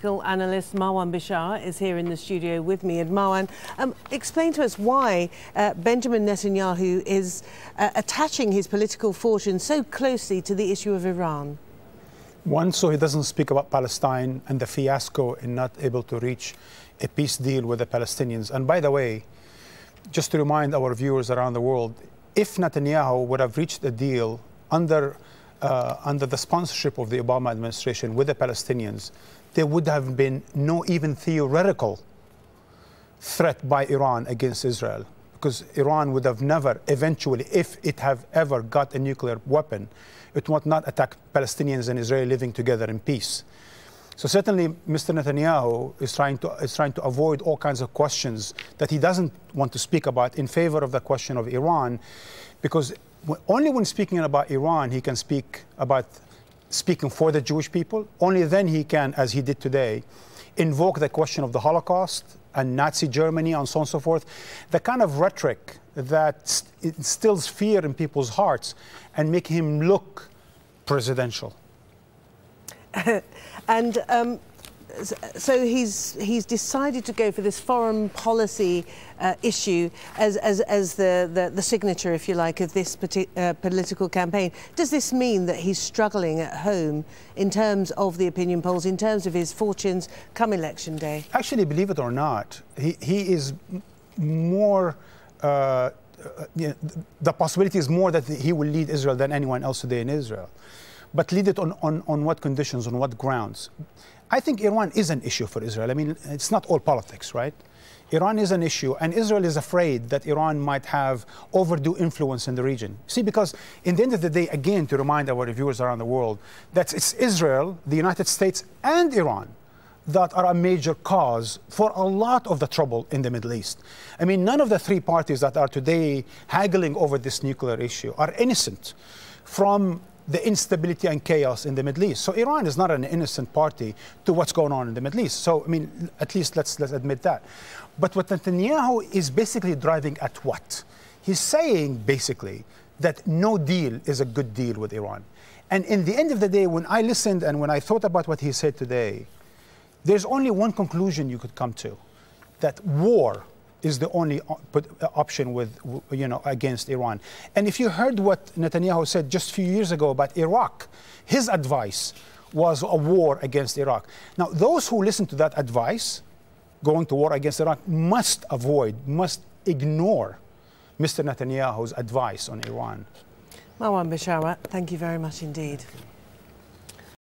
political analyst Marwan Bishara is here in the studio with me. And Marwan, explain to us why Benjamin Netanyahu is attaching his political fortune so closely to the issue of Iran. One, so he doesn't speak about Palestine and the fiasco in not able to reach a peace deal with the Palestinians. And by the way, just to remind our viewers around the world, if Netanyahu would have reached a deal under the sponsorship of the Obama administration with the Palestinians, there would have been no even theoretical threat by Iran against Israel, because Iran would have never, eventually, if it have ever got a nuclear weapon, it would not attack Palestinians and Israel living together in peace. So certainly, Mr. Netanyahu is trying to avoid all kinds of questions that he doesn't want to speak about in favor of the question of Iran, because only when speaking about Iran, he can speak about speaking for the Jewish people. Only then he can, as he did today, invoke the question of the Holocaust and Nazi Germany and so on and so forth, the kind of rhetoric that instills fear in people's hearts and make him look presidential. And so he's decided to go for this foreign policy issue as the signature, if you like, of this political campaign. Does this mean that he's struggling at home in terms of the opinion polls, in terms of his fortunes come election day? Actually, believe it or not, he is more, the possibility is more that he will lead Israel than anyone else today in Israel. But lead it on what conditions, on what grounds? I think Iran is an issue for Israel. I mean, it's not all politics, right? Iran is an issue, and Israel is afraid that Iran might have overdue influence in the region. See, because in the end of the day, again, to remind our viewers around the world, that it's Israel, the United States, and Iran that are a major cause for a lot of the trouble in the Middle East. I mean, none of the three parties that are today haggling over this nuclear issue are innocent from the instability and chaos in the Middle East. So Iran is not an innocent party to what's going on in the Middle East. So, I mean, at least let's admit that. But what Netanyahu is basically driving at what? He's saying, basically, that no deal is a good deal with Iran. And in the end of the day, when I listened and when I thought about what he said today, there's only one conclusion you could come to, that war is the only option against Iran. And if you heard what Netanyahu said just a few years ago about Iraq, his advice was a war against Iraq. Now, those who listen to that advice, going to war against Iraq, must ignore Mr. Netanyahu's advice on Iran. Marwan Bishara, thank you very much indeed.